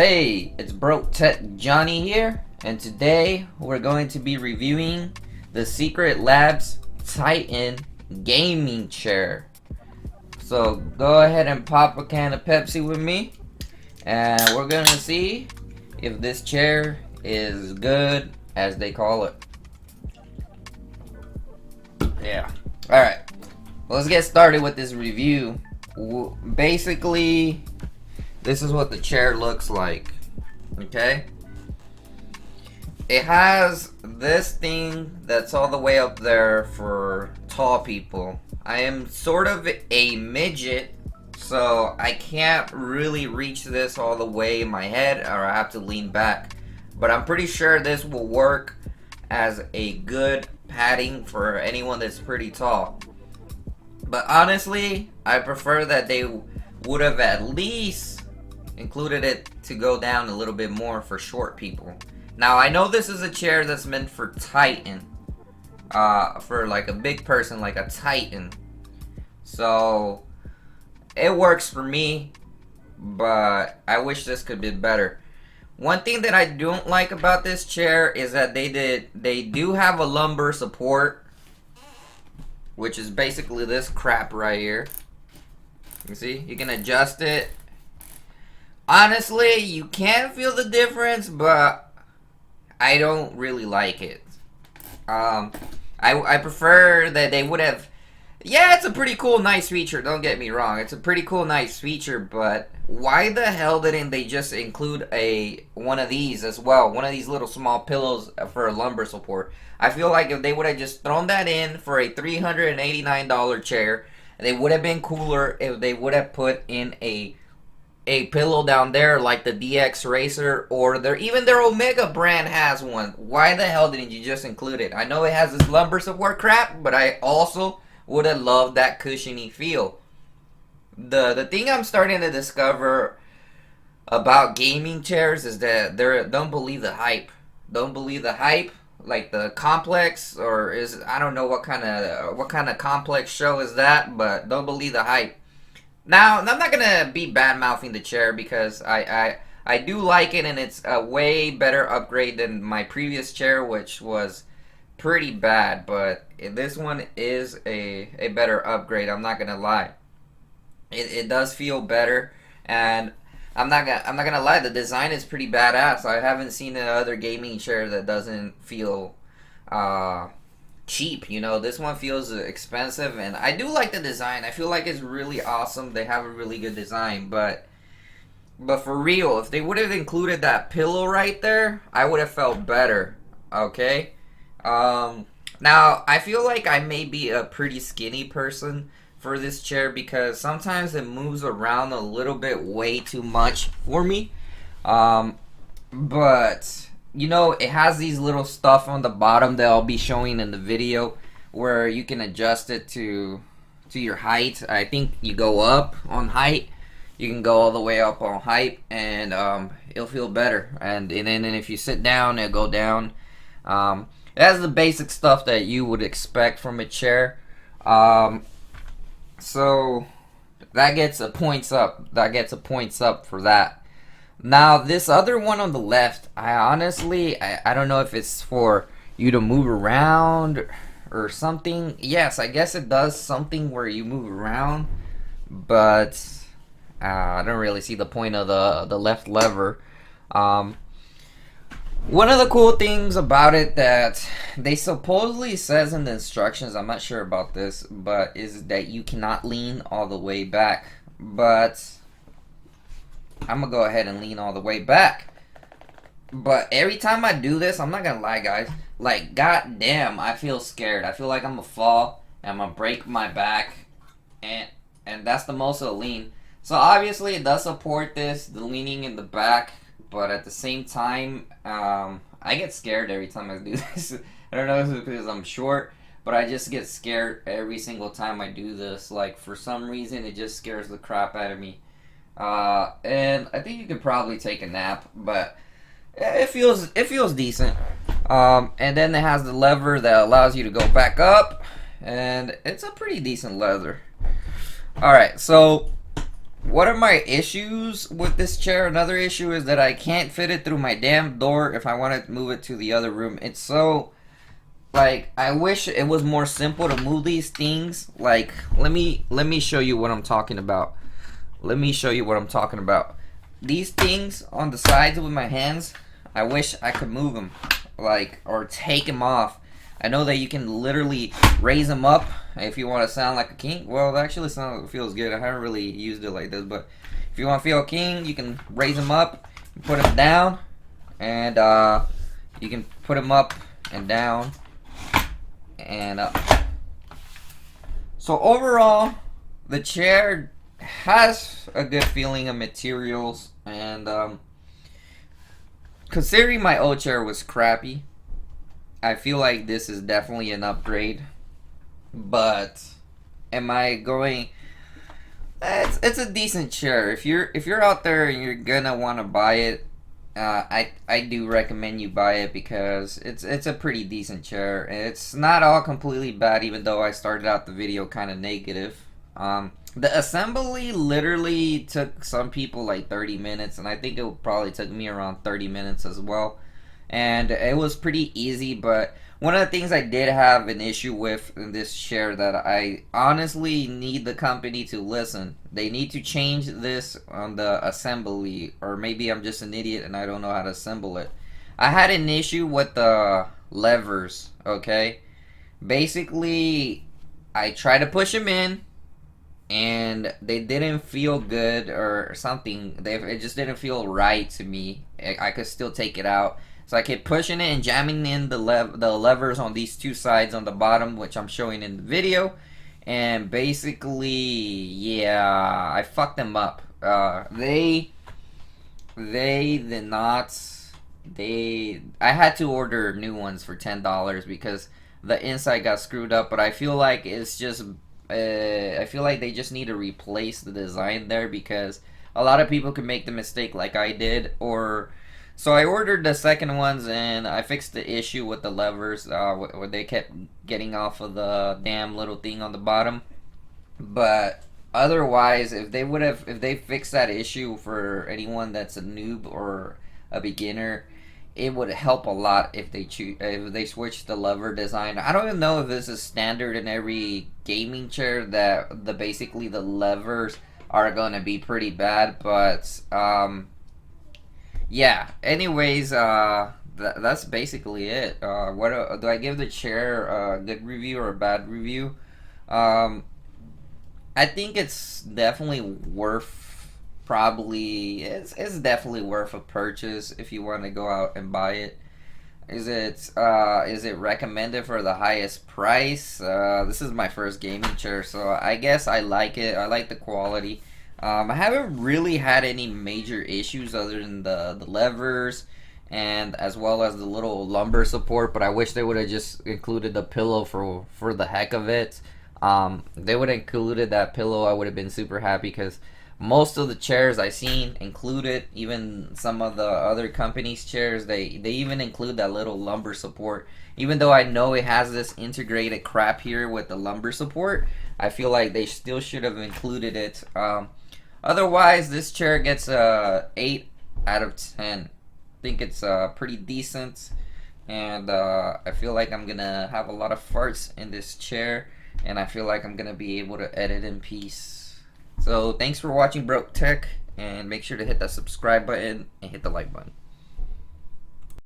Hey, it's Broke Tech Johnny here, and today we're going to be reviewing the SecretLabs Titan gaming chair. So go ahead and pop a can of Pepsi with me, and we're gonna see if this chair is good as they call it. Yeah. Alright, let's get started with this review. Basically, this is what the chair looks like. Okay, it has this thing that's all the way up there for tall people. I am sort of a midget, so I can't really reach this all the way in my head, or I have to lean back. But I'm pretty sure this will work as a good padding for anyone that's pretty tall. But honestly, I prefer that they would have at least included it to go down a little bit more for short people. Now I know this is a chair that's meant for Titan, for like a big person, like a Titan, so it works for me, but I wish this could be better. One thing that I don't like about this chair is that they do have a lumbar support, which is basically this crap right here. You see, you can adjust it. Honestly, you can feel the difference, but I don't really like it. I prefer that they would have. Yeah, it's a pretty cool, nice feature. Don't get me wrong. It's a pretty cool, nice feature, but why the hell didn't they just include one of these as well? One of these little small pillows for a lumbar support. I feel like if they would have just thrown that in for a $389 chair, they would have been cooler if they would have put in a pillow down there like the DX Racer, or even their Omega brand has one. Why the hell didn't you just include it? I know it has this lumbar support crap, but I also would have loved that cushiony feel. The thing I'm starting to discover about gaming chairs is that don't believe the hype. Don't believe the hype. Like the complex, or I don't know what kind of complex show is that, but don't believe the hype. Now, I'm not gonna be bad mouthing the chair because I do like it, and it's a way better upgrade than my previous chair, which was pretty bad. But this one is a better upgrade. I'm not gonna lie. It does feel better, and I'm not gonna lie. The design is pretty badass. I haven't seen another gaming chair that doesn't feel cheap. You know, this one feels expensive, and I do like the design. I feel like it's really awesome. They have a really good design, but for real, if they would have included that pillow right there, I would have felt better. Okay. Now I feel like I may be a pretty skinny person for this chair because sometimes it moves around a little bit way too much for me. But you know, it has these little stuff on the bottom that I'll be showing in the video where you can adjust it to your height. I think you go up on height, you can go all the way up on height, and it'll feel better. And then if you sit down, it'll go down. It has the basic stuff that you would expect from a chair. So that gets a points up. That gets a points up for that. Now this other one on the left, I don't know if it's for you to move around or something. Yes, I guess it does something where you move around, but I don't really see the point of the left lever. One of the cool things about it that they supposedly says in the instructions, I'm not sure about this, but is that you cannot lean all the way back. But I'm gonna go ahead and lean all the way back. But every time I do this, I'm not gonna lie, guys, like, goddamn, I feel scared. I feel like I'm gonna fall and I'm gonna break my back, and that's the most of the lean. So obviously it does support the leaning in the back, but at the same time, I get scared every time I do this. I don't know if it's because I'm short, but I just get scared every single time I do this. Like, for some reason, it just scares the crap out of me. And I think you could probably take a nap, but it feels decent. And then it has the lever that allows you to go back up, and it's a pretty decent leather. Alright, so What are my issues with this chair? Another issue is that I can't fit it through my damn door if I want to move it to the other room. It's so, like, I wish it was more simple to move these things. Like, let me show you what I'm talking about. Let me show you what I'm talking about. These things on the sides with my hands, I wish I could move them, like, or take them off. I know that you can literally raise them up if you want to sound like a king. Well, it actually feels good. I haven't really used it like this, but if you want to feel a king, you can raise them up, put them down, and you can put them up and down and up. So overall, the chair has a good feeling of materials, and considering my old chair was crappy, I feel like this is definitely an upgrade. But am I going? It's a decent chair. If you're out there and you're gonna want to buy it, I do recommend you buy it because it's a pretty decent chair. It's not all completely bad, even though I started out the video kind of negative. The assembly literally took some people like 30 minutes, and I think it probably took me around 30 minutes as well. And it was pretty easy, but one of the things I did have an issue with in this chair that I honestly need the company to listen. They need to change this on the assembly, or maybe I'm just an idiot and I don't know how to assemble it. I had an issue with the levers, okay? Basically, I tried to push them in, and they didn't feel good or something. It just didn't feel right to me. I could still take it out. So I kept pushing it and jamming in the levers on these two sides on the bottom, which I'm showing in the video. And basically, yeah, I fucked them up. They did not. I had to order new ones for $10 because the inside got screwed up. But I feel like it's just. I feel like they just need to replace the design there because a lot of people could make the mistake like I did, or. So I ordered the second ones and I fixed the issue with the levers where they kept getting off of the damn little thing on the bottom. But otherwise, if they fixed that issue for anyone that's a noob or a beginner, it would help a lot if they switch the lever design. I don't even know if this is standard in every gaming chair that basically the levers are gonna be pretty bad, but yeah. Anyways, that's basically it. What do I give the chair a good review or a bad review? I think it's definitely worth. It's definitely worth a purchase if you want to go out and buy it. Is it recommended for the highest price? This is my first gaming chair, so I guess I like it. I like the quality. I haven't really had any major issues other than the levers and as well as the little lumbar support, but I wish they would have just included the pillow for the heck of it. They would have included that pillow, I would have been super happy because most of the chairs I seen include it. Even some of the other companies' chairs, they even include that little lumbar support. Even though I know it has this integrated crap here with the lumbar support, I feel like they still should have included it. Otherwise, this chair gets a 8 out of 10. I think it's pretty decent, and I feel like I'm gonna have a lot of farts in this chair, and I feel like I'm gonna be able to edit in peace. So thanks for watching Broke Tech, and make sure to hit that subscribe button and hit the like button.